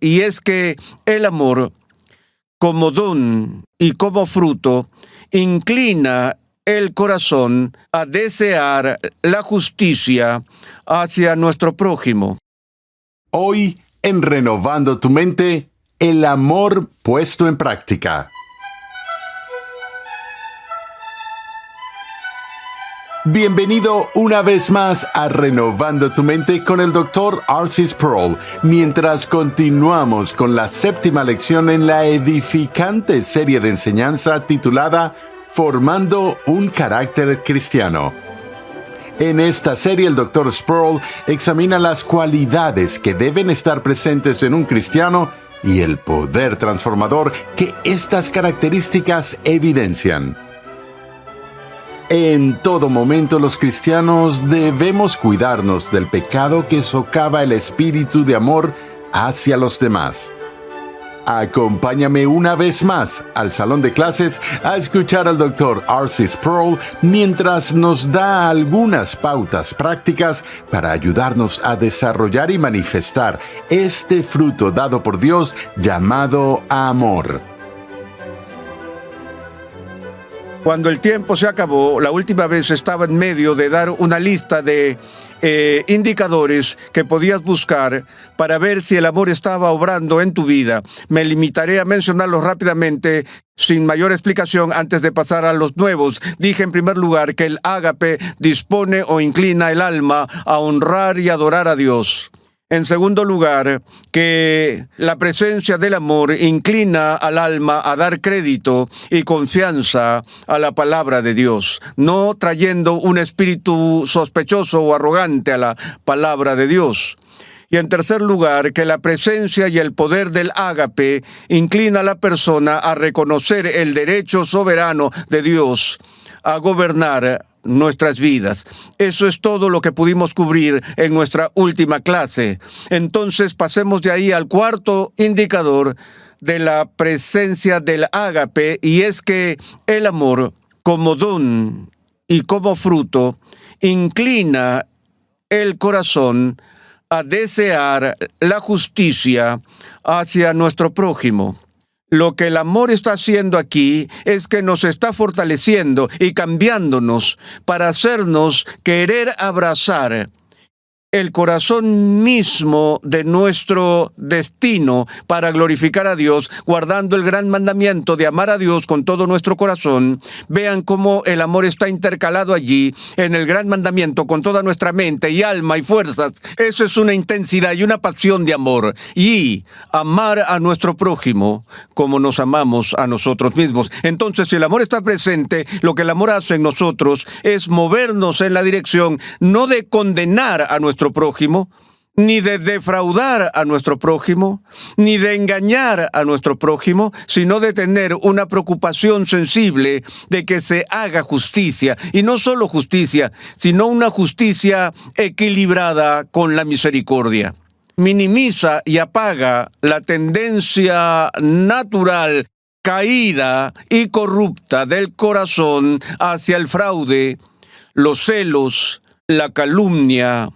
y es que el amor, como don y como fruto, inclina el corazón a desear la justicia hacia nuestro prójimo. Hoy, en Renovando tu Mente, el amor puesto en práctica. Bienvenido una vez más a Renovando tu Mente con el Dr. R.C. Sproul, mientras continuamos con la 7ª lección en la edificante serie de enseñanza titulada Formando un carácter cristiano. En esta serie, el Dr. Sproul examina las cualidades que deben estar presentes en un cristiano y el poder transformador que estas características evidencian. En todo momento, los cristianos debemos cuidarnos del pecado que socava el espíritu de amor hacia los demás. Acompáñame una vez más al salón de clases a escuchar al Dr. R.C. Sproul mientras nos da algunas pautas prácticas para ayudarnos a desarrollar y manifestar este fruto dado por Dios llamado amor. Cuando el tiempo se acabó, la última vez estaba en medio de dar una lista de indicadores que podías buscar para ver si el amor estaba obrando en tu vida. Me limitaré a mencionarlos rápidamente, sin mayor explicación, antes de pasar a los nuevos. Dije en primer lugar que el ágape dispone o inclina el alma a honrar y adorar a Dios. En segundo lugar, que la presencia del amor inclina al alma a dar crédito y confianza a la palabra de Dios, no trayendo un espíritu sospechoso o arrogante a la palabra de Dios. Y en tercer lugar, que la presencia y el poder del ágape inclina a la persona a reconocer el derecho soberano de Dios a gobernar nuestras vidas. Eso es todo lo que pudimos cubrir en nuestra última clase. Entonces pasemos de ahí al cuarto indicador de la presencia del ágape, y es que el amor, como don y como fruto, inclina el corazón a desear la justicia hacia nuestro prójimo. Lo que el amor está haciendo aquí es que nos está fortaleciendo y cambiándonos para hacernos querer abrazar el corazón mismo de nuestro destino para glorificar a Dios, guardando el gran mandamiento de amar a Dios con todo nuestro corazón. Vean cómo el amor está intercalado allí en el gran mandamiento con toda nuestra mente y alma y fuerzas. Eso es una intensidad y una pasión de amor. Y amar a nuestro prójimo como nos amamos a nosotros mismos. Entonces, si el amor está presente, lo que el amor hace en nosotros es movernos en la dirección no de condenar a nuestro prójimo, ni de defraudar a nuestro prójimo, ni de engañar a nuestro prójimo, sino de tener una preocupación sensible de que se haga justicia, y no solo justicia, sino una justicia equilibrada con la misericordia. Minimiza y apaga la tendencia natural, caída y corrupta del corazón hacia el fraude, los celos, la calumnia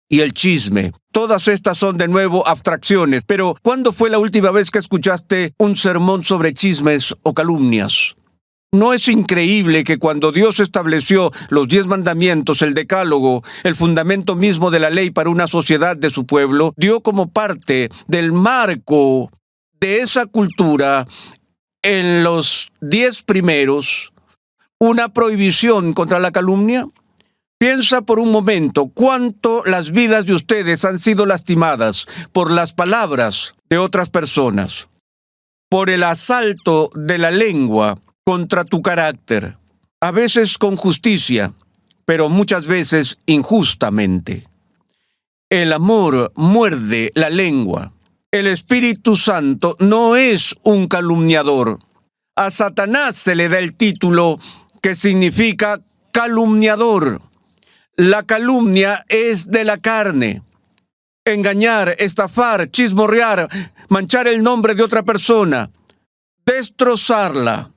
y el chisme. Todas estas son de nuevo abstracciones, pero ¿cuándo fue la última vez que escuchaste un sermón sobre chismes o calumnias? ¿No es increíble que cuando Dios estableció los 10 mandamientos, el decálogo, el fundamento mismo de la ley para una sociedad de su pueblo, dio como parte del marco de esa cultura en los 10 primeros una prohibición contra la calumnia? Piensa por un momento cuánto las vidas de ustedes han sido lastimadas por las palabras de otras personas, por el asalto de la lengua contra tu carácter, a veces con justicia, pero muchas veces injustamente. El amor muerde la lengua. El Espíritu Santo no es un calumniador. A Satanás se le da el título que significa calumniador. La calumnia es de la carne. Engañar, estafar, chismorrear, manchar el nombre de otra persona, destrozarla,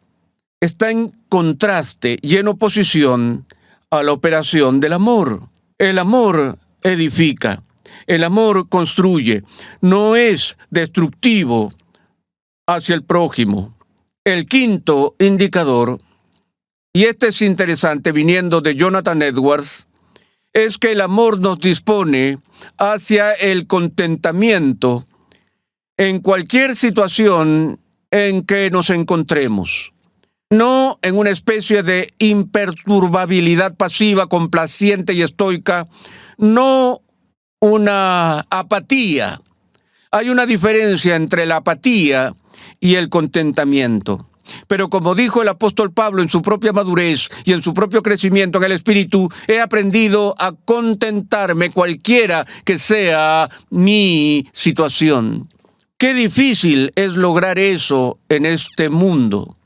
está en contraste y en oposición a la operación del amor. El amor edifica. El amor construye, no es destructivo hacia el prójimo. El quinto indicador, y este es interesante viniendo de Jonathan Edwards, es que el amor nos dispone hacia el contentamiento en cualquier situación en que nos encontremos. No en una especie de imperturbabilidad pasiva, complaciente y estoica, no una apatía. Hay una diferencia entre la apatía y el contentamiento. Pero como dijo el apóstol Pablo en su propia madurez y en su propio crecimiento en el Espíritu, he aprendido a contentarme cualquiera que sea mi situación. Qué difícil es lograr eso en este mundo.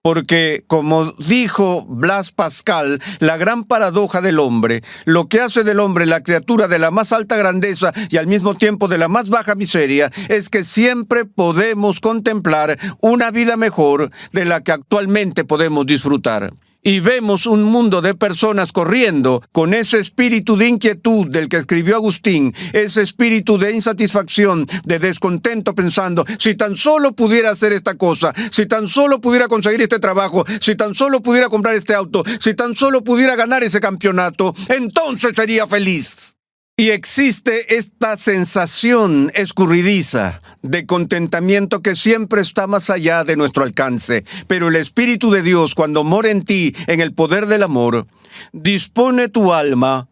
Porque, como dijo Blas Pascal, la gran paradoja del hombre, lo que hace del hombre la criatura de la más alta grandeza y al mismo tiempo de la más baja miseria, es que siempre podemos contemplar una vida mejor de la que actualmente podemos disfrutar. Y vemos un mundo de personas corriendo con ese espíritu de inquietud del que escribió Agustín, ese espíritu de insatisfacción, de descontento, pensando, si tan solo pudiera hacer esta cosa, si tan solo pudiera conseguir este trabajo, si tan solo pudiera comprar este auto, si tan solo pudiera ganar ese campeonato, entonces sería feliz. Y existe esta sensación escurridiza de contentamiento que siempre está más allá de nuestro alcance. Pero el Espíritu de Dios, cuando mora en ti, en el poder del amor, dispone tu alma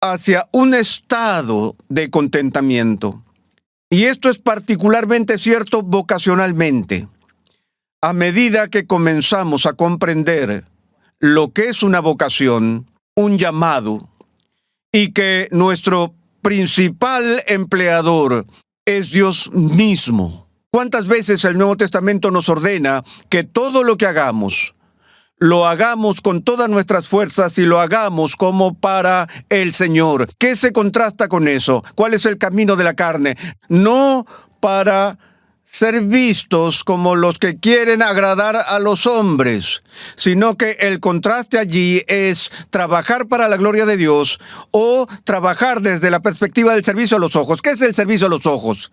hacia un estado de contentamiento. Y esto es particularmente cierto vocacionalmente. A medida que comenzamos a comprender lo que es una vocación, un llamado, y que nuestro principal empleador es Dios mismo. ¿Cuántas veces el Nuevo Testamento nos ordena que todo lo que hagamos, lo hagamos con todas nuestras fuerzas y lo hagamos como para el Señor? ¿Qué se contrasta con eso? ¿Cuál es el camino de la carne? No para ser vistos como los que quieren agradar a los hombres, sino que el contraste allí es trabajar para la gloria de Dios o trabajar desde la perspectiva del servicio a los ojos. ¿Qué es el servicio a los ojos?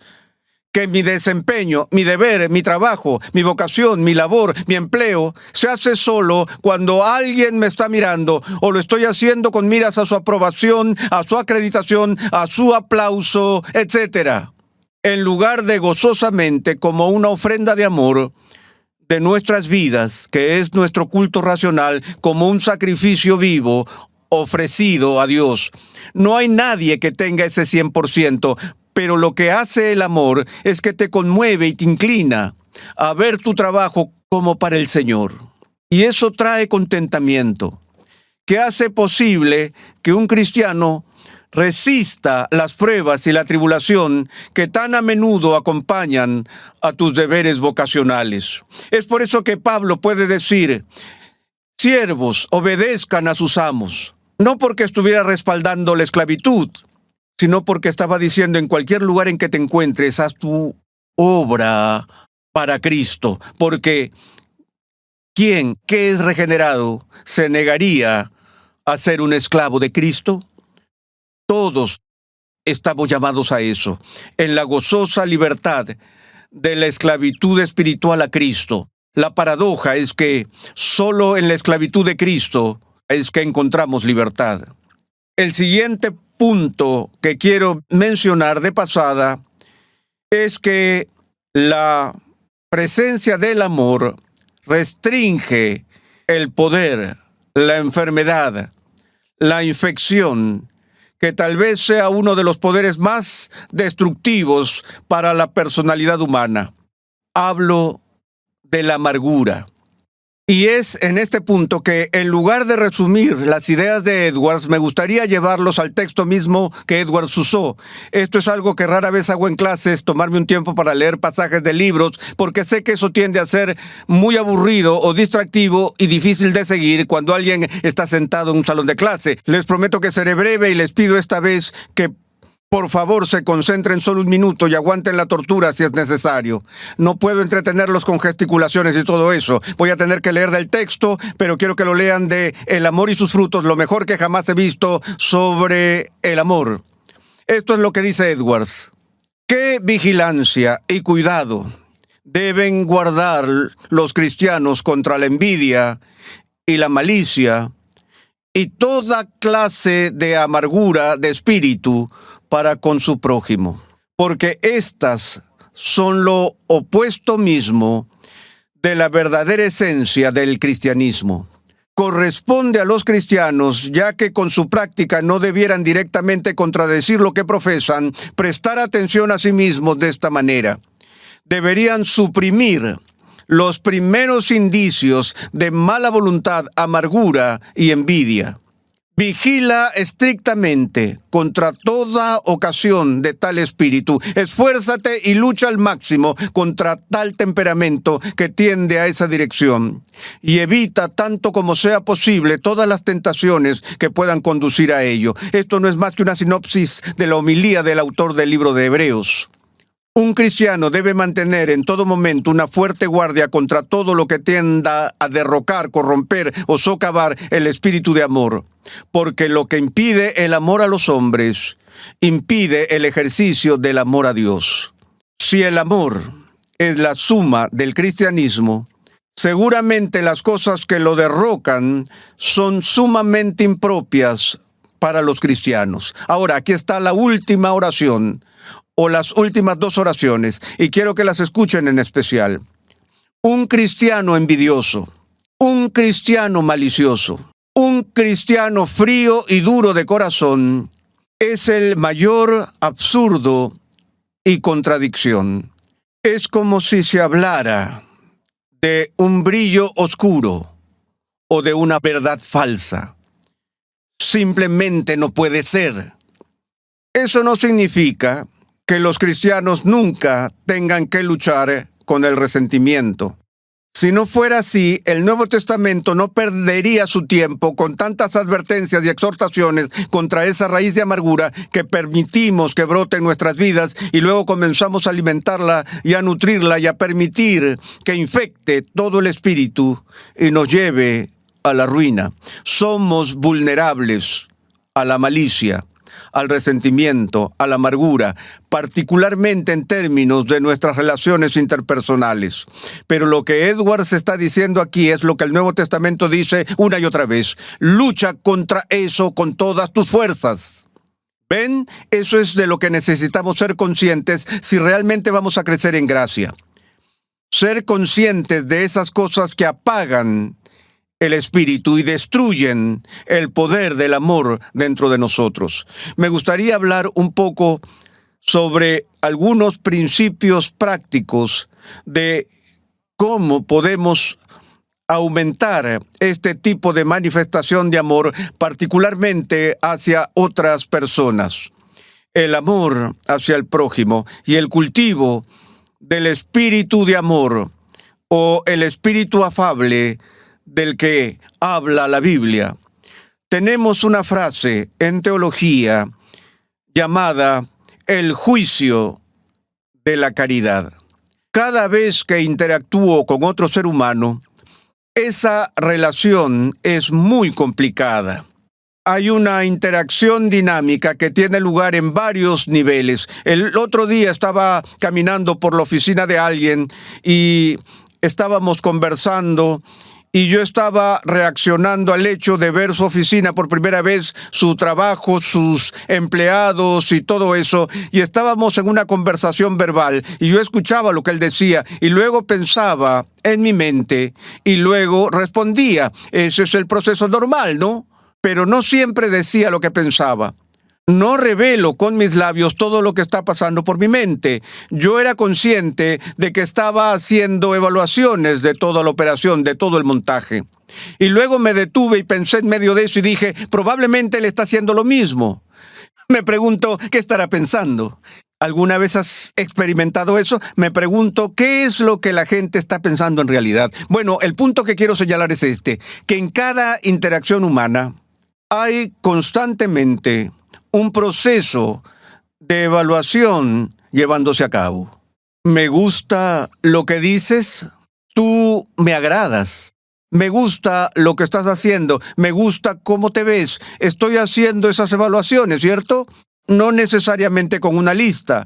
Que mi desempeño, mi deber, mi trabajo, mi vocación, mi labor, mi empleo, se hace solo cuando alguien me está mirando o lo estoy haciendo con miras a su aprobación, a su acreditación, a su aplauso, etcétera. En lugar de gozosamente, como una ofrenda de amor de nuestras vidas, que es nuestro culto racional, como un sacrificio vivo ofrecido a Dios. No hay nadie que tenga ese 100%, pero lo que hace el amor es que te conmueve y te inclina a ver tu trabajo como para el Señor. Y eso trae contentamiento, que hace posible que un cristiano resista las pruebas y la tribulación que tan a menudo acompañan a tus deberes vocacionales. Es por eso que Pablo puede decir, siervos, obedezcan a sus amos, no porque estuviera respaldando la esclavitud, sino porque estaba diciendo en cualquier lugar en que te encuentres, haz tu obra para Cristo, porque ¿quién que es regenerado se negaría a ser un esclavo de Cristo? Todos estamos llamados a eso, en la gozosa libertad de la esclavitud espiritual a Cristo. La paradoja es que solo en la esclavitud de Cristo es que encontramos libertad. El siguiente punto que quiero mencionar de pasada es que la presencia del amor restringe el poder, la enfermedad, la infección, que tal vez sea uno de los poderes más destructivos para la personalidad humana. Hablo de la amargura. Y es en este punto que, en lugar de resumir las ideas de Edwards, me gustaría llevarlos al texto mismo que Edwards usó. Esto es algo que rara vez hago en clases, tomarme un tiempo para leer pasajes de libros, porque sé que eso tiende a ser muy aburrido o distractivo y difícil de seguir cuando alguien está sentado en un salón de clase. Les prometo que seré breve y les pido esta vez que por favor, se concentren solo un minuto y aguanten la tortura si es necesario. No puedo entretenerlos con gesticulaciones y todo eso. Voy a tener que leer del texto, pero quiero que lo lean de El amor y sus frutos, lo mejor que jamás he visto sobre el amor. Esto es lo que dice Edwards. ¿Qué vigilancia y cuidado deben guardar los cristianos contra la envidia y la malicia y toda clase de amargura de espíritu para con su prójimo? Porque estas son lo opuesto mismo de la verdadera esencia del cristianismo. Corresponde a los cristianos, ya que con su práctica no debieran directamente contradecir lo que profesan, prestar atención a sí mismos de esta manera. Deberían suprimir los primeros indicios de mala voluntad, amargura y envidia. Vigila estrictamente contra toda ocasión de tal espíritu. Esfuérzate y lucha al máximo contra tal temperamento que tiende a esa dirección. Y evita tanto como sea posible todas las tentaciones que puedan conducir a ello. Esto no es más que una sinopsis de la homilía del autor del libro de Hebreos. Un cristiano debe mantener en todo momento una fuerte guardia contra todo lo que tienda a derrocar, corromper o socavar el espíritu de amor, porque lo que impide el amor a los hombres, impide el ejercicio del amor a Dios. Si el amor es la suma del cristianismo, seguramente las cosas que lo derrocan son sumamente impropias para los cristianos. Ahora, aquí está la última oración, o las últimas dos oraciones, y quiero que las escuchen en especial. Un cristiano envidioso, un cristiano malicioso, un cristiano frío y duro de corazón es el mayor absurdo y contradicción. Es como si se hablara de un brillo oscuro o de una verdad falsa. Simplemente no puede ser. Eso no significa que los cristianos nunca tengan que luchar con el resentimiento. Si no fuera así, el Nuevo Testamento no perdería su tiempo con tantas advertencias y exhortaciones contra esa raíz de amargura que permitimos que brote en nuestras vidas y luego comenzamos a alimentarla y a nutrirla y a permitir que infecte todo el espíritu y nos lleve a la ruina. Somos vulnerables a la malicia, al resentimiento, a la amargura, particularmente en términos de nuestras relaciones interpersonales. Pero lo que Edwards está diciendo aquí es lo que el Nuevo Testamento dice una y otra vez. Lucha contra eso con todas tus fuerzas. ¿Ven? Eso es de lo que necesitamos ser conscientes si realmente vamos a crecer en gracia. Ser conscientes de esas cosas que apagan el espíritu y destruyen el poder del amor dentro de nosotros. Me gustaría hablar un poco sobre algunos principios prácticos de cómo podemos aumentar este tipo de manifestación de amor, particularmente hacia otras personas. El amor hacia el prójimo y el cultivo del espíritu de amor o el espíritu afable del que habla la Biblia. Tenemos una frase en teología llamada el juicio de la caridad. Cada vez que interactúo con otro ser humano, esa relación es muy complicada. Hay una interacción dinámica que tiene lugar en varios niveles. El otro día estaba caminando por la oficina de alguien y estábamos conversando y yo estaba reaccionando al hecho de ver su oficina por primera vez, su trabajo, sus empleados y todo eso, y estábamos en una conversación verbal, y yo escuchaba lo que él decía, y luego pensaba en mi mente, y luego respondía. Ese es el proceso normal, ¿no? Pero no siempre decía lo que pensaba. No revelo con mis labios todo lo que está pasando por mi mente. Yo era consciente de que estaba haciendo evaluaciones de toda la operación, de todo el montaje. Y luego me detuve y pensé en medio de eso y dije, probablemente él está haciendo lo mismo. Me pregunto, ¿qué estará pensando? ¿Alguna vez has experimentado eso? Me pregunto, ¿qué es lo que la gente está pensando en realidad? Bueno, el punto que quiero señalar es este, que en cada interacción humana hay constantemente un proceso de evaluación llevándose a cabo. Me gusta lo que dices, tú me agradas. Me gusta lo que estás haciendo, me gusta cómo te ves. Estoy haciendo esas evaluaciones, ¿cierto? No necesariamente con una lista,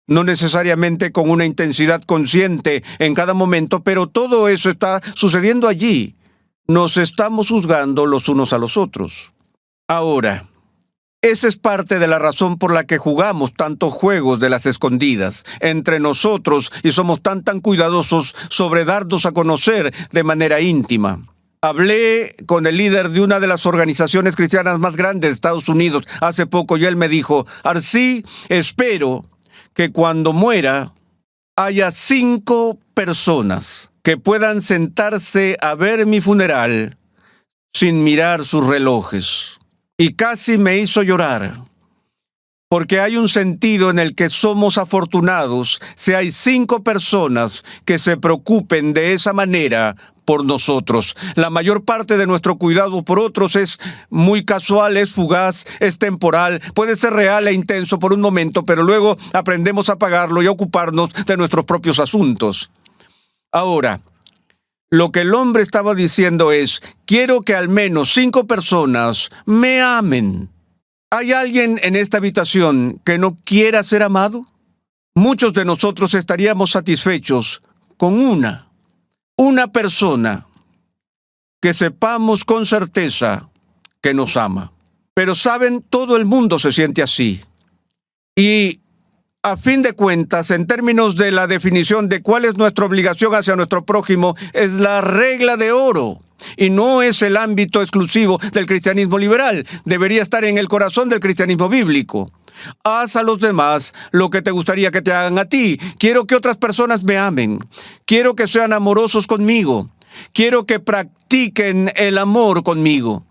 no necesariamente con una intensidad consciente en cada momento, pero todo eso está sucediendo allí. Nos estamos juzgando los unos a los otros. Ahora, esa es parte de la razón por la que jugamos tantos juegos de las escondidas entre nosotros y somos tan cuidadosos sobre darnos a conocer de manera íntima. Hablé con el líder de una de las organizaciones cristianas más grandes de Estados Unidos hace poco y él me dijo, Arcí, espero que cuando muera haya 5 personas que puedan sentarse a ver mi funeral sin mirar sus relojes. Y casi me hizo llorar, porque hay un sentido en el que somos afortunados si hay 5 personas que se preocupen de esa manera por nosotros. La mayor parte de nuestro cuidado por otros es muy casual, es fugaz, es temporal, puede ser real e intenso por un momento, pero luego aprendemos a apagarlo y a ocuparnos de nuestros propios asuntos. Ahora, lo que el hombre estaba diciendo es, quiero que al menos 5 personas me amen. ¿Hay alguien en esta habitación que no quiera ser amado? Muchos de nosotros estaríamos satisfechos con una persona que sepamos con certeza que nos ama. Pero saben, todo el mundo se siente así. Y a fin de cuentas, en términos de la definición de cuál es nuestra obligación hacia nuestro prójimo, es la regla de oro. Y no es el ámbito exclusivo del cristianismo liberal. Debería estar en el corazón del cristianismo bíblico. Haz a los demás lo que te gustaría que te hagan a ti. Quiero que otras personas me amen. Quiero que sean amorosos conmigo. Quiero que practiquen el amor conmigo.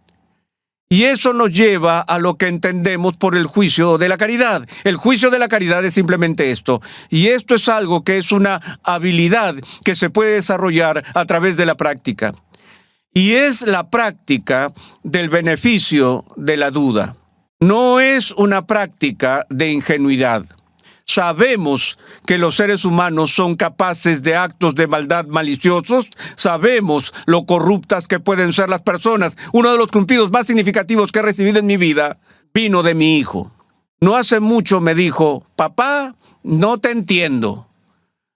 Y eso nos lleva a lo que entendemos por el juicio de la caridad. El juicio de la caridad es simplemente esto. Y esto es algo que es una habilidad que se puede desarrollar a través de la práctica. Y es la práctica del beneficio de la duda. No es una práctica de ingenuidad. Sabemos que los seres humanos son capaces de actos de maldad maliciosos. Sabemos lo corruptas que pueden ser las personas. Uno de los cumplidos más significativos que he recibido en mi vida vino de mi hijo. No hace mucho me dijo, papá, no te entiendo.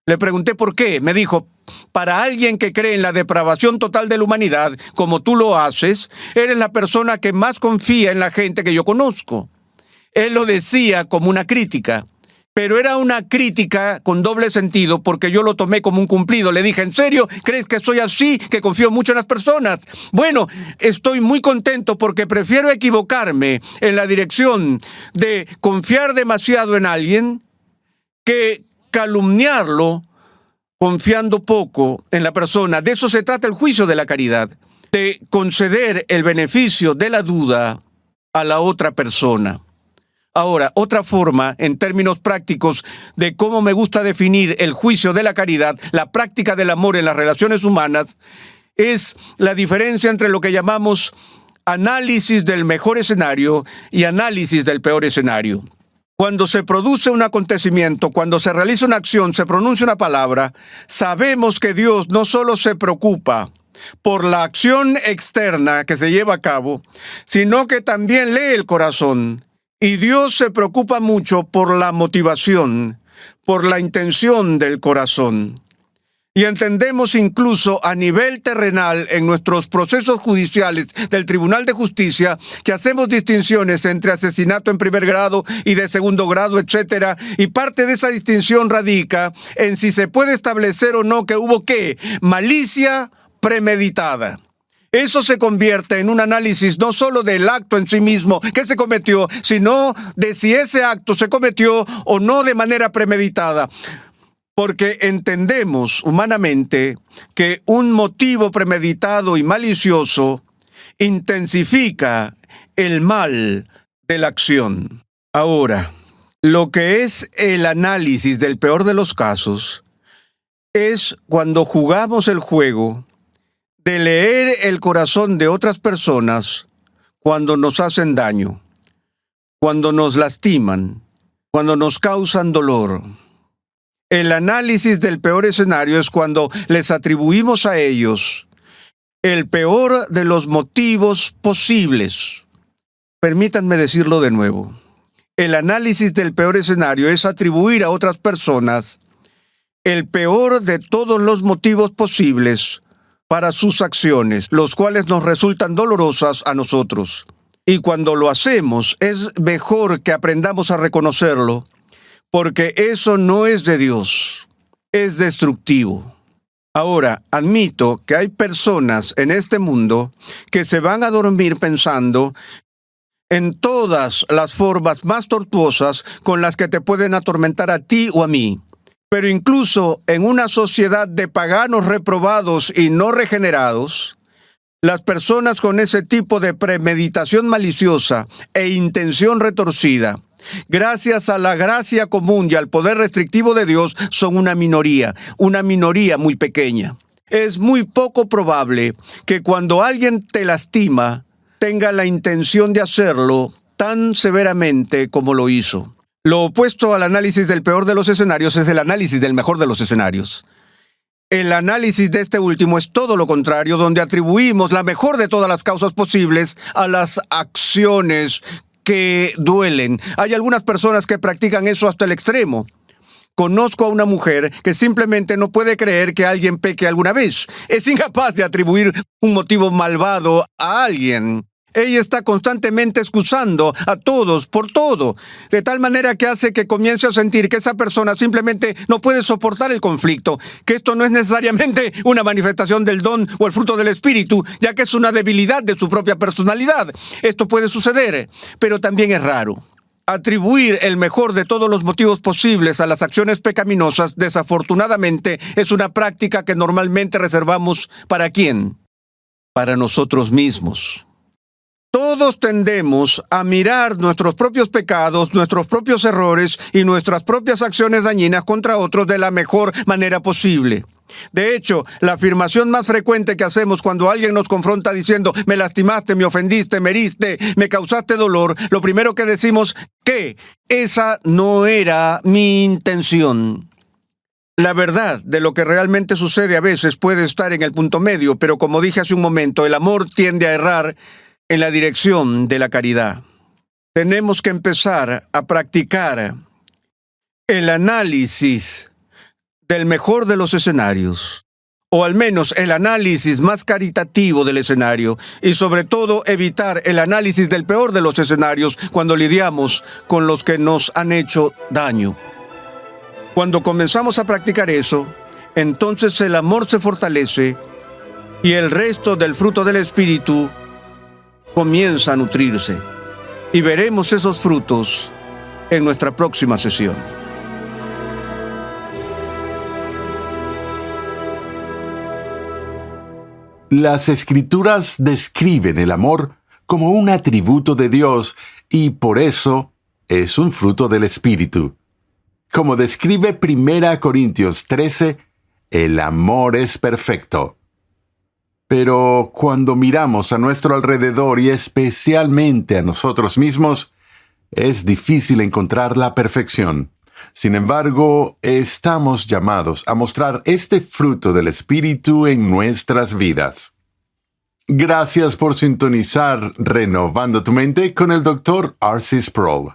Le pregunté por qué. Me dijo, para alguien que cree en la depravación total de la humanidad, como tú lo haces, eres la persona que más confía en la gente que yo conozco. Él lo decía como una crítica. Pero era una crítica con doble sentido porque yo lo tomé como un cumplido. Le dije, ¿en serio? ¿Crees que soy así? ¿Que confío mucho en las personas? Bueno, estoy muy contento porque prefiero equivocarme en la dirección de confiar demasiado en alguien que calumniarlo confiando poco en la persona. De eso se trata el juicio de la caridad, de conceder el beneficio de la duda a la otra persona. Ahora, otra forma, en términos prácticos, de cómo me gusta definir el juicio de la caridad, la práctica del amor en las relaciones humanas, es la diferencia entre lo que llamamos análisis del mejor escenario y análisis del peor escenario. Cuando se produce un acontecimiento, cuando se realiza una acción, se pronuncia una palabra, sabemos que Dios no solo se preocupa por la acción externa que se lleva a cabo, sino que también lee el corazón. Y Dios se preocupa mucho por la motivación, por la intención del corazón. Y entendemos incluso a nivel terrenal en nuestros procesos judiciales del Tribunal de Justicia que hacemos distinciones entre asesinato en primer grado y de segundo grado, etc. Y parte de esa distinción radica en si se puede establecer o no que hubo ¿qué? Malicia premeditada. Eso se convierte en un análisis no solo del acto en sí mismo que se cometió, sino de si ese acto se cometió o no de manera premeditada. Porque entendemos humanamente que un motivo premeditado y malicioso intensifica el mal de la acción. Ahora, lo que es el análisis del peor de los casos es cuando jugamos el juego de leer el corazón de otras personas cuando nos hacen daño, cuando nos lastiman, cuando nos causan dolor. El análisis del peor escenario es cuando les atribuimos a ellos el peor de los motivos posibles. Permítanme decirlo de nuevo. El análisis del peor escenario es atribuir a otras personas el peor de todos los motivos posibles para sus acciones, los cuales nos resultan dolorosas a nosotros. Y cuando lo hacemos, es mejor que aprendamos a reconocerlo, porque eso no es de Dios, es destructivo. Ahora, admito que hay personas en este mundo que se van a dormir pensando en todas las formas más tortuosas con las que te pueden atormentar a ti o a mí. Pero incluso en una sociedad de paganos reprobados y no regenerados, las personas con ese tipo de premeditación maliciosa e intención retorcida, gracias a la gracia común y al poder restrictivo de Dios, son una minoría muy pequeña. Es muy poco probable que cuando alguien te lastima, tenga la intención de hacerlo tan severamente como lo hizo. Lo opuesto al análisis del peor de los escenarios es el análisis del mejor de los escenarios. El análisis de este último es todo lo contrario, donde atribuimos la mejor de todas las causas posibles a las acciones que duelen. Hay algunas personas que practican eso hasta el extremo. Conozco a una mujer que simplemente no puede creer que alguien peque alguna vez. Es incapaz de atribuir un motivo malvado a alguien. Ella está constantemente excusando a todos por todo, de tal manera que hace que comience a sentir que esa persona simplemente no puede soportar el conflicto, que esto no es necesariamente una manifestación del don o el fruto del espíritu, ya que es una debilidad de su propia personalidad. Esto puede suceder, pero también es raro. Atribuir el mejor de todos los motivos posibles a las acciones pecaminosas, desafortunadamente, es una práctica que normalmente reservamos ¿para quién? Para nosotros mismos. Todos tendemos a mirar nuestros propios pecados, nuestros propios errores y nuestras propias acciones dañinas contra otros de la mejor manera posible. De hecho, la afirmación más frecuente que hacemos cuando alguien nos confronta diciendo «me lastimaste, me ofendiste, me heriste, me causaste dolor», lo primero que decimos que esa no era mi intención. La verdad de lo que realmente sucede a veces puede estar en el punto medio, pero como dije hace un momento, el amor tiende a errar en la dirección de la caridad. Tenemos que empezar a practicar el análisis del mejor de los escenarios, o al menos el análisis más caritativo del escenario, y sobre todo evitar el análisis del peor de los escenarios cuando lidiamos con los que nos han hecho daño. Cuando comenzamos a practicar eso, entonces el amor se fortalece y el resto del fruto del Espíritu comienza a nutrirse. Y veremos esos frutos en nuestra próxima sesión. Las Escrituras describen el amor como un atributo de Dios y por eso es un fruto del Espíritu. Como describe 1 Corintios 13, el amor es perfecto. Pero cuando miramos a nuestro alrededor y especialmente a nosotros mismos, es difícil encontrar la perfección. Sin embargo, estamos llamados a mostrar este fruto del Espíritu en nuestras vidas. Gracias por sintonizar Renovando tu Mente con el Dr. R.C. Sproul.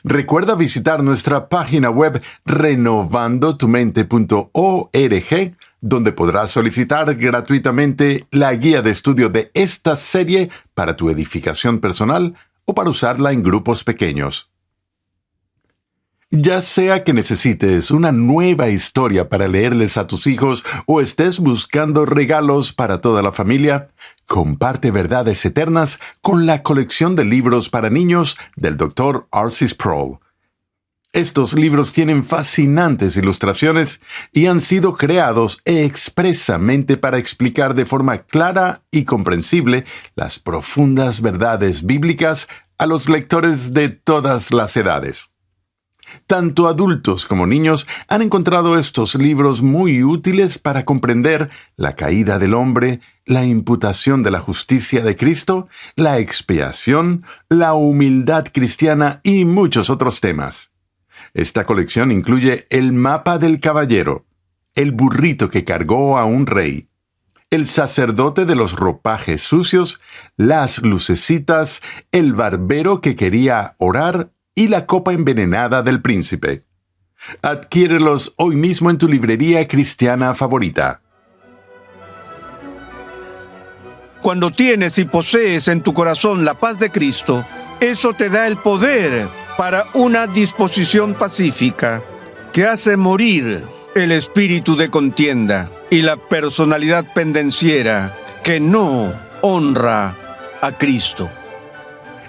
Recuerda visitar nuestra página web renovandotumente.org, donde podrás solicitar gratuitamente la guía de estudio de esta serie para tu edificación personal o para usarla en grupos pequeños. Ya sea que necesites una nueva historia para leerles a tus hijos o estés buscando regalos para toda la familia, comparte verdades eternas con la colección de libros para niños del Dr. R.C. Sproul. Estos libros tienen fascinantes ilustraciones y han sido creados expresamente para explicar de forma clara y comprensible las profundas verdades bíblicas a los lectores de todas las edades. Tanto adultos como niños han encontrado estos libros muy útiles para comprender la caída del hombre, la imputación de la justicia de Cristo, la expiación, la humildad cristiana y muchos otros temas. Esta colección incluye el mapa del caballero, el burrito que cargó a un rey, el sacerdote de los ropajes sucios, las lucecitas, el barbero que quería orar y La copa envenenada del príncipe. Adquiérelos hoy mismo en tu librería cristiana favorita. Cuando tienes y posees en tu corazón la paz de Cristo, eso te da el poder para una disposición pacífica que hace morir el espíritu de contienda y la personalidad pendenciera que no honra a Cristo.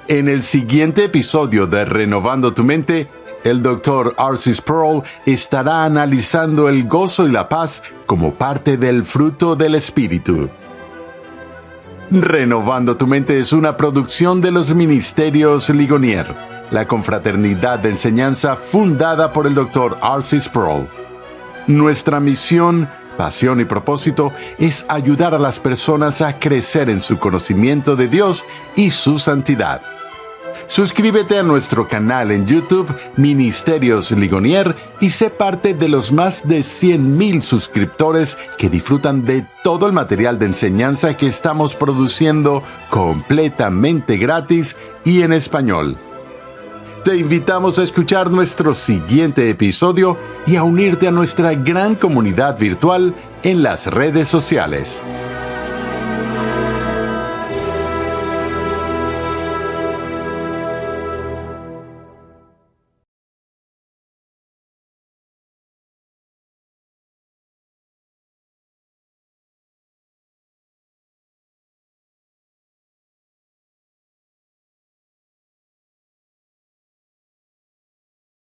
En el siguiente episodio de Renovando tu Mente, el Dr. R.C. Sproul estará analizando el gozo y la paz como parte del fruto del Espíritu. Renovando tu Mente es una producción de los Ministerios Ligonier, la confraternidad de enseñanza fundada por el Dr. R.C. Sproul. Nuestra misión, pasión y propósito es ayudar a las personas a crecer en su conocimiento de Dios y su santidad. Suscríbete a nuestro canal en YouTube, Ministerios Ligonier, y sé parte de los más de 100,000 suscriptores que disfrutan de todo el material de enseñanza que estamos produciendo completamente gratis y en español. Te invitamos a escuchar nuestro siguiente episodio y a unirte a nuestra gran comunidad virtual en las redes sociales.